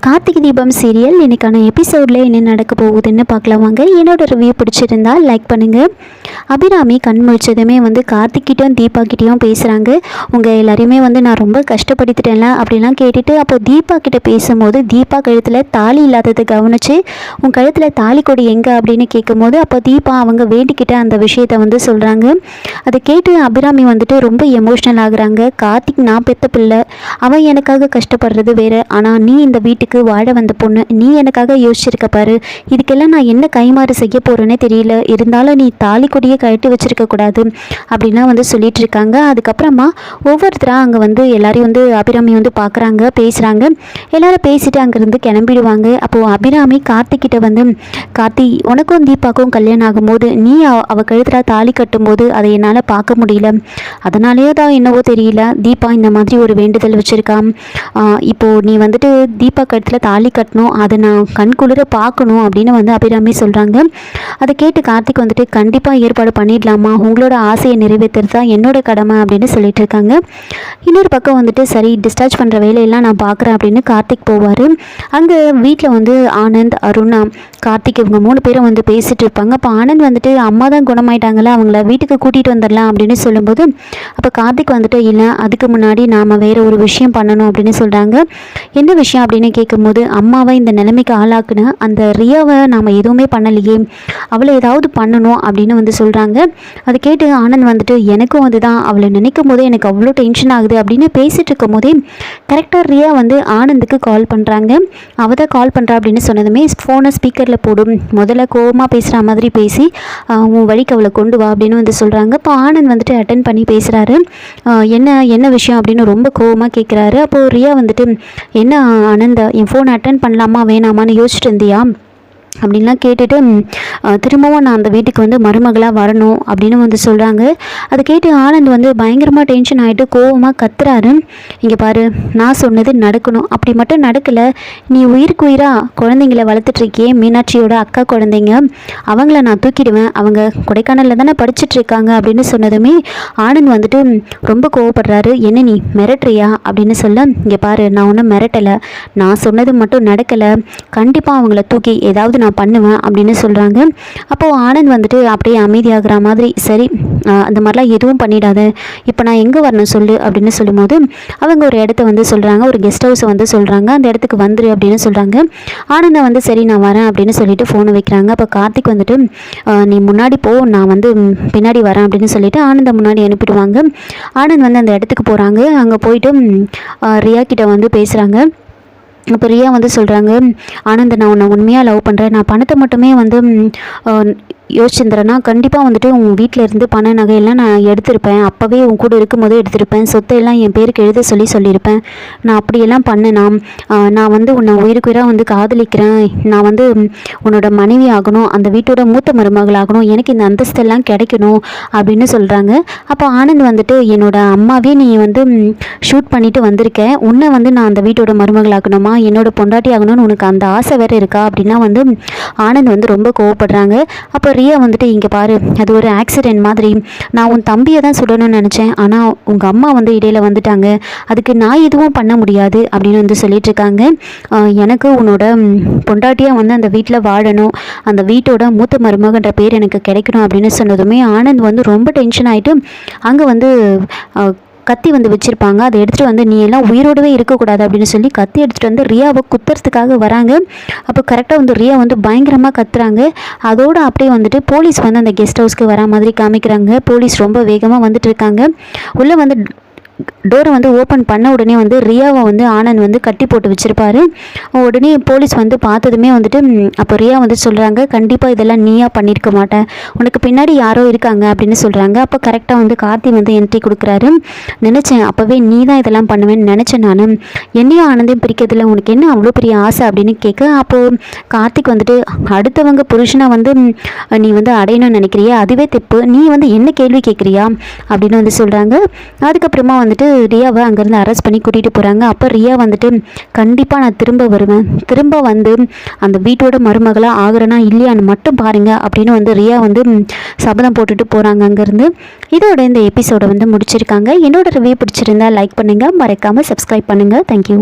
Karthigai Deepam serial இன்றைக்கான எபிசோடில் என்ன நடக்க போகுதுன்னு பார்க்கலாம் வாங்க. என்னோட ரிவ்யூ பிடிச்சிருந்தா லைக் பண்ணுங்கள். அபிராமி கண் முழிச்சதுமே கார்த்திக்கிட்டையும் தீபா கிட்டேயும் பேசுகிறாங்க. உங்கள் எல்லாரையுமே நான் ரொம்ப கஷ்டப்படுத்திட்டேன்ல அப்படிலாம் கேட்டுட்டு அப்போ தீபா கிட்டே பேசும்போது தீபா கழுத்தில் தாலி இல்லாததை கவனித்து உன் கழுத்தில் தாலி கொடி எங்கே அப்படின்னு கேட்கும்போது அப்போ தீபா அவங்க வேண்டிக்கிட்ட அந்த விஷயத்தை சொல்கிறாங்க. அதை கேட்டு அபிராமி ரொம்ப எமோஷ்னல் ஆகுறாங்க. கார்த்திக் நான் பெற்ற பிள்ளை, அவன் எனக்காக கஷ்டப்படுறது வேறு, ஆனால் நீ இந்த வீட்டுக்கு வாழ வந்த பொண்ணு, நீ எனக்காக யோசிச்சிருக்க பாரு, இதுக்கெல்லாம் நான் என்ன கைமாறு செய்ய போறேன்னே தெரியல, இருந்தாலும் நீ தாலி கொடியை கழட்டி வச்சிருக்க கூடாது அப்படின்னா சொல்லிட்டு இருக்காங்க. அதுக்கப்புறமா ஒவ்வொருத்தராக அங்கே எல்லாரையும் அபிராமி பார்க்குறாங்க, பேசுகிறாங்க. எல்லாரும் பேசிட்டு அங்கேருந்து கிளம்பிடுவாங்க. அப்போது அபிராமி கார்த்திக்கிட்ட கார்த்தி, உனக்கும் தீபாக்கும் கல்யாணம் ஆகும்போது நீ அவ கழுத்தில் தாலி கட்டும்போது அதை என்னால் பார்க்க முடியல, அதனாலேயே தான் என்னவோ தெரியல தீபா இந்த மாதிரி ஒரு வேண்டுதல் வச்சுருக்கான். இப்போது நீ தீபா கழுத்தில் தாலி கட்டணும், அதை நான் கண்குளிர பார்க்கணும் அப்படின்னு அபிராமி சொல்கிறாங்க. அதை கேட்டு கார்த்திக் கண்டிப்பாக ஏற்பாடு பண்ணிடலாமா, உங்களோட ஆசையை நிறைவேற்றுறது தான் என்னோட கடமை அப்படின்னு சொல்லிட்டு இருக்காங்க. இன்னொரு பக்கம் சரி டிஸ்சார்ஜ் பண்ணுற வேலையெல்லாம் நான் பார்க்குறேன் அப்படின்னு கார்த்திக் போவார். அங்கே வீட்டில் ஆனந்த், அருணா, கார்த்திக் இவங்க 3 பேரும் பேசிகிட்டு இருப்பாங்க. அப்போ ஆனந்த் அம்மா தான் குணமாயிட்டாங்களா, அவங்கள வீட்டுக்கு கூட்டிகிட்டு வந்துடலாம் அப்படின்னு சொல்லும்போது அப்போ கார்த்திக் இல்லை, அதுக்கு முன்னாடி நாம் வேறு ஒரு விஷயம் பண்ணணும் அப்படின்னு சொல்கிறாங்க. என்ன விஷயம் அப்படின்னு கேட்கும்போது, அம்மாவை இந்த நிலைமைக்கு ஆளாக்குன அந்த ரியாவை நாம் எதுவுமே பண்ணலையே, அவளை ஏதாவது பண்ணணும் அப்படின்னு சொல்கிறாங்க. அதை கேட்டு ஆனந்த் எனக்கும் அதுதான், அவளை நினைக்கும் போதே எனக்கு அவ்வளோ டென்ஷன் ஆகுது அப்படின்னு பேசிகிட்டு இருக்கும் போதே கரெக்டாக ரியா ஆனந்துக்கு கால் பண்ணுறாங்க. அவள் தான் கால் பண்ணுறா அப்படின்னு சொன்னதுமே ஃபோனை ஸ்பீக்கரில் போடும், முதல்ல கோவமாக பேசுகிற மாதிரி பேசி உன் வழிக்கு அவளை கொண்டு வா அப்படின்னு சொல்கிறாங்க. இப்போ ஆனந்த் அட்டன் பண்ணி பேசுகிறாரு. என்ன விஷயம் அப்படின்னு ரொம்ப கோவமாக கேட்குறாரு. அப்போது ரியா என்ன ஆனந்த், என் ஃபோன் அட்டன் பண்ணலாமா வேணாமான்னு யோசிச்சுட்டு இருந்தியா அப்படின்லாம் கேட்டுட்டு திரும்பவும் நான் அந்த வீட்டுக்கு மருமகளாக வரணும் அப்படின்னு சொல்கிறாங்க. அதை கேட்டு ஆனந்த் பயங்கரமாக டென்ஷன் ஆகிட்டு கோவமாக கத்துறாரு. இங்கே பாரு, நான் சொன்னது நடக்கணும், அப்படி மட்டும் நடக்கலை, நீ உயிருக்கு உயிராக குழந்தைங்கள வளர்த்துட்ருக்கியே, மீனாட்சியோட அக்கா குழந்தைங்க, அவங்கள நான் தூக்கிடுவேன், அவங்க கொடைக்கானலில் தானே படிச்சுட்ருக்காங்க அப்படின்னு சொன்னதுமே ஆனந்த் ரொம்ப கோவப்படுறாரு. என்ன நீ மிரட்டுறியா அப்படின்னு சொல்ல, இங்கே பாரு, நான் ஒன்றும் மிரட்டலை, நான் சொன்னது மட்டும் நடக்கலை, கண்டிப்பாக அவங்கள தூக்கி ஏதாவது நான் பண்ணுவேன் அப்படின்னு சொல்கிறாங்க. அப்போது ஆனந்த் அப்படியே அமைதியாகிற மாதிரி, சரி அந்த மாதிரிலாம் எதுவும் பண்ணிடாத, இப்போ நான் எங்கே வரணும் சொல்லு அப்படின்னு சொல்லும்போது அவங்க ஒரு இடத்த சொல்கிறாங்க, ஒரு கெஸ்ட் ஹவுஸை சொல்கிறாங்க, அந்த இடத்துக்கு வந்துரு அப்படின்னு சொல்கிறாங்க. ஆனந்தை சரி நான் வரேன் அப்படின்னு சொல்லிட்டு ஃபோனை வைக்கிறாங்க. அப்போ கார்த்திக் நீ முன்னாடி போ, நான் பின்னாடி வரேன் அப்படின்னு சொல்லிட்டு ஆனந்தை முன்னாடி அனுப்பிடுவாங்க. ஆனந்த் அந்த இடத்துக்கு போகிறாங்க. அங்கே போயிட்டு ரியா கிட்ட பேசுகிறாங்க. இப்போ ரியா சொல்கிறாங்க, ஆனந்த் நான் உன்னை உண்மையாக லவ் பண்ணுறேன், நான் பணத்தை மட்டுமே யோசிச்சிருந்தேன்னா கண்டிப்பாக உன் வீட்டில் இருந்து பண நகையெல்லாம் நான் எடுத்திருப்பேன், அப்போவே உன் கூட இருக்கும்போதே எடுத்திருப்பேன், சொத்தையெல்லாம் என் பேருக்கு எழுத சொல்லியிருப்பேன், நான் அப்படியெல்லாம் பண்ணேனா, நான் உன்னை உயிருக்கு உயிராக காதலிக்கிறேன், நான் உன்னோட மனைவி ஆகணும், அந்த வீட்டோட மூத்த மருமகள் ஆகணும், எனக்கு இந்த அந்தஸ்தெல்லாம் கிடைக்கணும் அப்படின்னு சொல்கிறாங்க. அப்போ ஆனந்த் என்னோட அம்மாவே நீ ஷூட் பண்ணிவிட்டு வந்திருக்கேன், உன்னை நான் அந்த வீட்டோட மருமகள் ஆகணுமா, என்னோட பொண்டாட்டி ஆகணும்னு உனக்கு அந்த ஆசை வேறு இருக்கா அப்படின்னா ஆனந்த் ரொம்ப கோவப்படுறாங்க. அப்போ ரியா இங்கே பாரு, அது ஒரு ஆக்சிடென்ட் மாதிரி, நான் உன் தம்பியை தான் சொல்லணும்னு நினச்சேன், ஆனால் உங்கள் அம்மா இடையில வந்துட்டாங்க, அதுக்கு நான் எதுவும் பண்ண முடியாது அப்படின்னு சொல்லிட்டு இருக்காங்க. எனக்கு உன்னோட பொண்டாட்டியாக அந்த வீட்டில் வாழணும், அந்த வீட்டோட மூத்த மருமகன்ற பேர் எனக்கு கிடைக்கணும் அப்படின்னு சொன்னதுமே ஆனந்த் ரொம்ப டென்ஷன் ஆகிட்டு அங்கே கத்தி வச்சுருப்பாங்க, அதை எடுத்துகிட்டு நீ எல்லாம் உயிரோடவே இருக்கக்கூடாது அப்படின்னு சொல்லி கத்தி எடுத்துகிட்டு ரியாவை குத்துறதுக்காக வராங்க. அப்போ கரெக்டாக ரியா பயங்கரமாக கத்துறாங்க. அதோடு அப்படியே போலீஸ் அந்த கெஸ்ட் ஹவுஸ்க்கு வரா மாதிரி காமிக்கிறாங்க. போலீஸ் ரொம்ப வேகமாக வந்துட்டு இருக்காங்க. உள்ளே டோரை ஓப்பன் பண்ண உடனே ரியாவை ஆனந்த் கட்டி போட்டு வச்சுருப்பாரு. உடனே போலீஸ் பார்த்ததுமே அப்போ ரியா சொல்கிறாங்க, கண்டிப்பாக இதெல்லாம் நீயா பண்ணியிருக்க மாட்டேன், உனக்கு பின்னாடி யாரோ இருக்காங்க அப்படின்னு சொல்கிறாங்க. அப்போ கரெக்டாக கார்த்தி என்ட்ரி கொடுக்குறாரு. நினச்சேன் அப்போவே நீ தான் இதெல்லாம் பண்ணுவேன்னு நினச்சேன், நான் என்னையும் ஆனந்தையும் பிரிக்கிறதுல உனக்கு என்ன அவ்வளோ பெரிய ஆசை அப்படின்னு கேட்க, அப்போது கார்த்திக் அடுத்தவங்க புருஷனை நீ அடையணும்னு நினைக்கிறியா, அதுவே தப்பு, நீ என்ன கேள்வி கேட்குறியா அப்படின்னு சொல்கிறாங்க. அதுக்கப்புறமா ரியாவை அங்கேருந்து அரெஸ்ட் பண்ணி கூட்டிகிட்டு போகிறாங்க. அப்போ ரியா கண்டிப்பாக நான் திரும்ப வருவேன், திரும்ப அந்த வீட்டோட மருமகளாக ஆகிறேன்னா இல்லையான்னு மட்டும் பாருங்க அப்படின்னு ரியா சபதம் போட்டுட்டு போகிறாங்க அங்கேருந்து. இதோட இந்த எபிசோடை முடிச்சிருக்காங்க. என்னோட ரிவ்யூ பிடிச்சிருந்தா லைக் பண்ணுங்கள், மறக்காமல் சப்ஸ்கிரைப் பண்ணுங்கள். தேங்க்யூ.